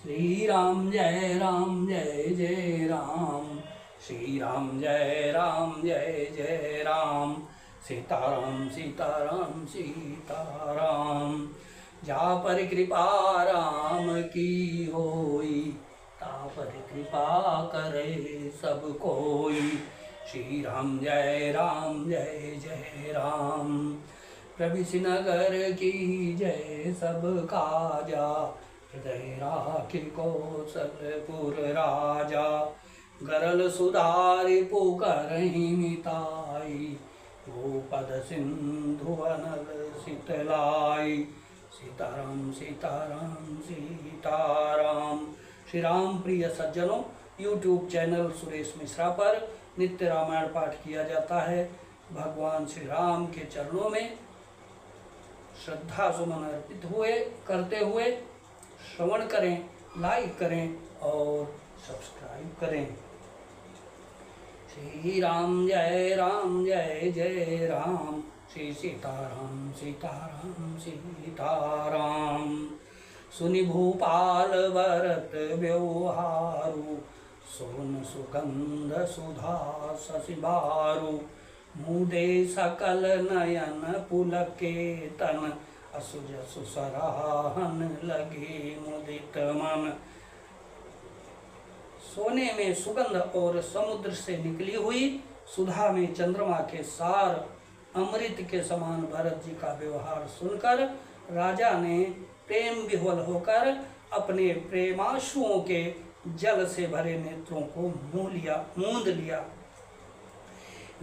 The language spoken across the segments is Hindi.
श्री राम जय जय राम। श्री राम जय जय राम। सीताराम सीताराम सीताराम। जा पर कृपा राम की होई, ता पर कृपा करे सब कोई। श्री राम जय जय राम। प्रभु नगर की जय सब काजा, हृदय राखी कौशलपुर राजा। गरल सुधारि पुकारहि मिताई, गोपद सिंधु अनल शीतलाई। सीताराम सीताराम सीताराम। श्री राम प्रिय सज्जनों, YouTube चैनल सुरेश मिश्रा पर नित्य रामायण पाठ किया जाता है। भगवान श्री राम के चरणों में श्रद्धा सुमन अर्पित करते हुए श्रवण करें, लाइक करें और सब्सक्राइब करें। श्री राम जय जय राम। श्री सीताराम सीताराम सीताराम। सुनि भूपाल भरत व्यवहारु, सोन सुगंध सुधा शशिबारु। मुदे सकल नयन पुलकेतन, असुज सुसराहन लगे मुदित मन। सोने में सुगंध और समुद्र से निकली हुई सुधा में चंद्रमा के सार, अमृत के समान भरत जी का व्यवहार सुनकर राजा ने प्रेम विह्वल होकर अपने प्रेमाशुओं के जल से भरे नेत्रों को मूंद लिया।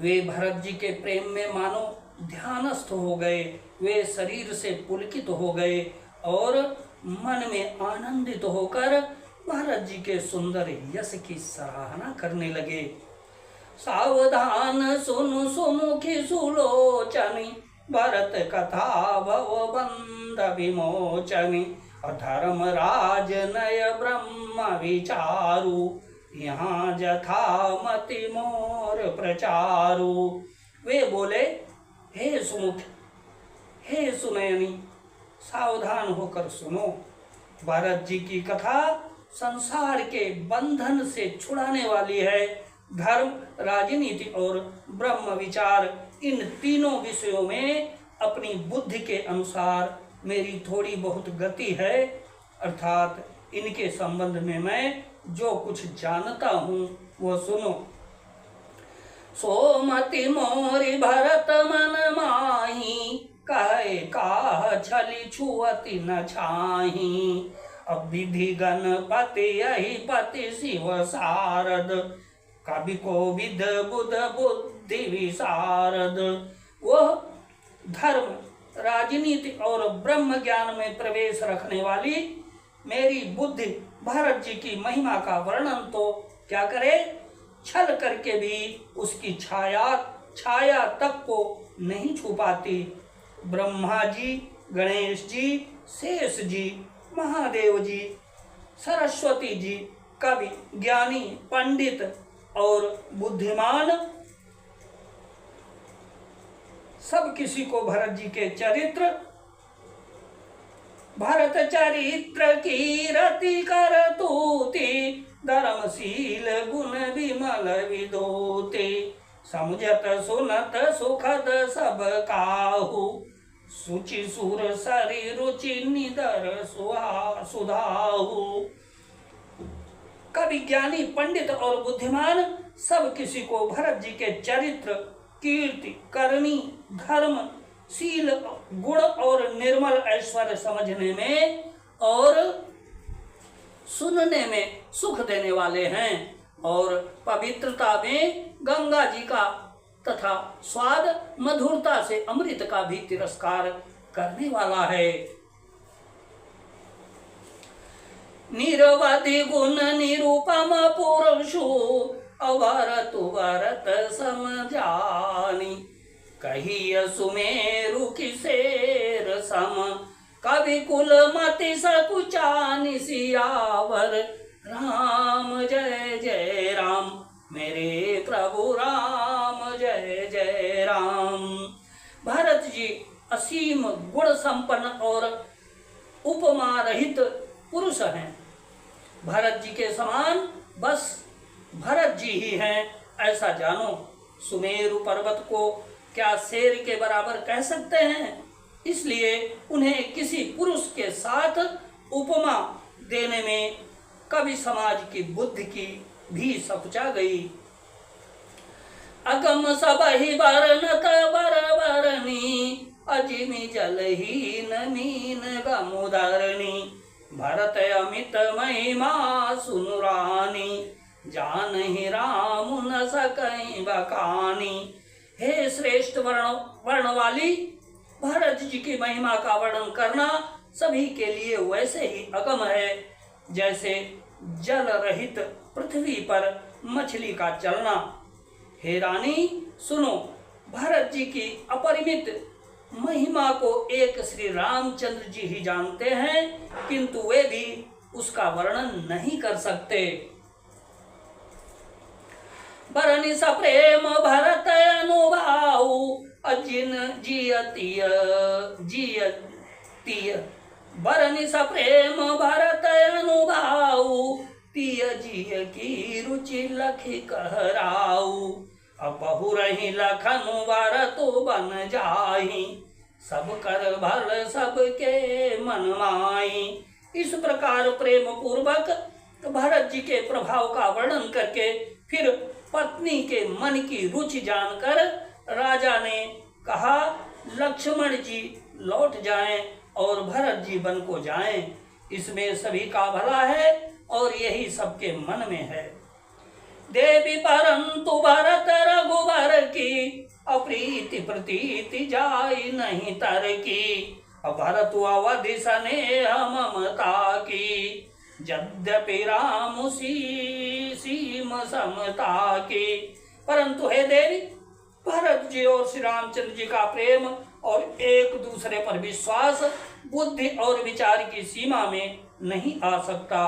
वे भरत जी के प्रेम में मानो ध्यानस्थ हो गए। वे शरीर से पुलकित हो गए और मन में आनंदित होकर भरत जी के सुंदर यश की सराहना करने लगे। सावधान सुनु सुमुखी सुलोचनी, भरत कथा भव बंध विमोचनी। अधर्मराज नय ब्रह्म विचारु, यहाँ जथा मति मोर प्रचारु। वे बोले, हे सुमुख, हे सुनयनी, सावधान होकर सुनो। भरत जी की कथा संसार के बंधन से छुड़ाने वाली है। धर्म, राजनीति और ब्रह्म विचार, इन तीनों विषयों में अपनी बुद्धि के अनुसार मेरी थोड़ी बहुत गति है, अर्थात इनके संबंध में मैं जो कुछ जानता हूँ वो सुनो। सोमति मोरि भरत मन माही, कहे काह छली छुअति न छाही। अब विधि गणपति यही पति शिव सारद, कवि को विद बुध बुद्धि विशारद। वह धर्म, राजनीति और ब्रह्म ज्ञान में प्रवेश रखने वाली मेरी बुद्धि भरत जी की महिमा का वर्णन तो क्या करे, छल करके भी उसकी छाया तक को नहीं छू पाती। ब्रह्मा जी, गणेश जी, शेष जी, महादेव जी, सरस्वती जी, कवि, ज्ञानी, पंडित और बुद्धिमान, सब किसी को भरत जी के चरित्र, भरत चरित्र की रति कर तूती। धर्मशील गुण विमल विदोते, समुझत सुनत सुखद सब काहू। सुचि सुर सरी रुचि निदर सुधाहु। कवि, ज्ञानी, पंडित और बुद्धिमान सब किसी को भरत जी के चरित्र, कीर्ति, करनी, धर्म, शील, गुण और निर्मल ऐश्वर्य समझने में और सुनने में सुख देने वाले हैं, और पवित्रता में गंगा जी का तथा स्वाद, मधुरता से अमृत का भी तिरस्कार करने वाला है। निरवधि गुण निरूपम पुरुषु, अवरतु वरत समझानी। कहिय सुमेरु की शेर सम, कवि कुल मति सकुचानि सियावर। राम जय जय राम, मेरे प्रभु राम जय जय राम। भरत जी असीम गुण संपन्न और उपमा रहित पुरुष हैं। भरत जी के समान बस भरत जी ही हैं, ऐसा जानो। सुमेरु पर्वत को क्या शेर के बराबर कह सकते हैं? इसलिए उन्हें किसी पुरुष के साथ उपमा देने में कवि समाज की बुद्धि की भी सकुचा गई। अगम सबहि वर्णत बरबरनी, अजिमि जलहीन मीन गमुदरनी। भरत अमित महिमा सुनुरानी, जानहि राम न सकहि बखानी। हे श्रेष्ठ वर्ण वाली, भरत जी की महिमा का वर्णन करना सभी के लिए वैसे ही अगम है जैसे जल रहित पृथ्वी पर मछली का चलना। हे रानी सुनो, भरत जी की अपरिमित महिमा को एक श्री रामचंद्र जी ही जानते हैं, किंतु वे भी उसका वर्णन नहीं कर सकते। बरनि सप्रेम भरत अनुभाऊ, अजिन जियतिय जियतिय। बरनि सप्रेम भरत अनुभाऊ, तिय जिय की रुचि लखि कहराऊ। अपहु रही लखन भरतु बन जाहि, सब कर भल सबके मन माही। इस प्रकार प्रेम पूर्वक भरत जी के प्रभाव का वर्णन करके फिर पत्नी के मन की रुचि जानकर राजा ने कहा, लक्ष्मण जी लौट जाएं और भरत जी वन को जाएं। इसमें सभी का भला है और यही सबके मन में है। देवी परंतु भरत रघुवर की, अप्रीति प्रतीति जाय नहीं तर की। भरत अवधि स्नेह ममता की, यद्यपि राम सीम समता की। परंतु हे देवी, भरत जी और श्री रामचंद्र जी का प्रेम और एक दूसरे पर विश्वास बुद्धि और विचार की सीमा में नहीं आ सकता।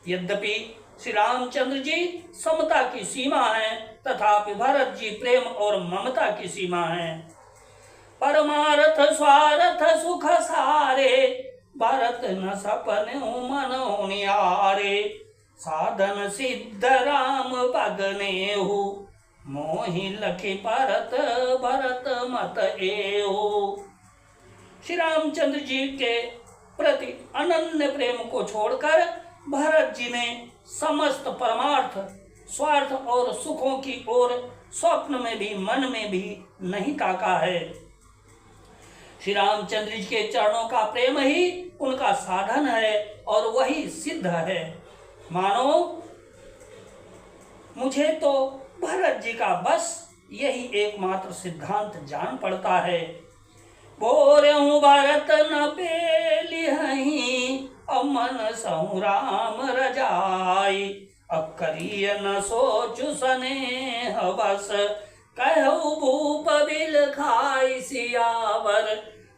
यद्यपि श्री रामचंद्र जी समता की सीमा है, तथापि भरत जी प्रेम और ममता की सीमा है। परमार्थ स्वार्थ सुख सारे, भरत न सपने मन निहारे। साधन सिद्ध राम बगनेहु, मोहि लखि परत भरत मत एहु। श्री रामचंद्र जी के प्रति अनन्य प्रेम को छोड़कर भरत जी ने समस्त परमार्थ स्वार्थ और सुखों की ओर स्वप्न में भी मन में भी नहीं ताका है। श्री रामचंद्र जी के चरणों का प्रेम ही उनका साधन है और वही सिद्ध है। मानो मुझे तो भरत जी का बस यही एकमात्र सिद्धांत जान पड़ता है। बोरेहूँ भरत न पेलिहहीं, अमन सहु राम रजाई। अकरिय न सोचु स्नेह बस, कहु भूप बिल खाई सियावर।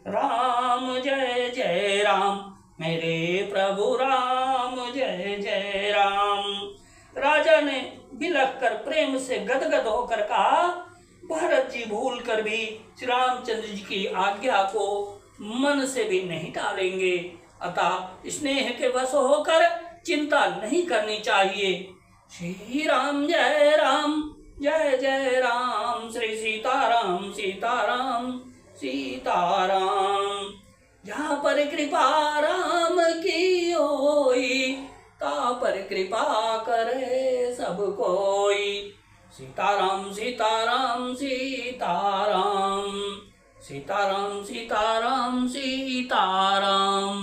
राम जय जय राम, मेरे प्रभु राम जय जय राम। राजा ने बिलख कर प्रेम से गदगद होकर कहा, भरत जी भूल कर भी श्री रामचंद्र जी की आज्ञा को मन से भी नहीं टालेंगे, अतः स्नेह के वश होकर चिंता नहीं करनी चाहिए। श्री राम जय राम जय जय राम, श्री सीताराम सीताराम सीताराम। जहाँ पर कृपा राम की होई, ता पर कृपा करे सब कोई। सीताराम सीताराम सीताराम, सीताराम सीताराम सीताराम।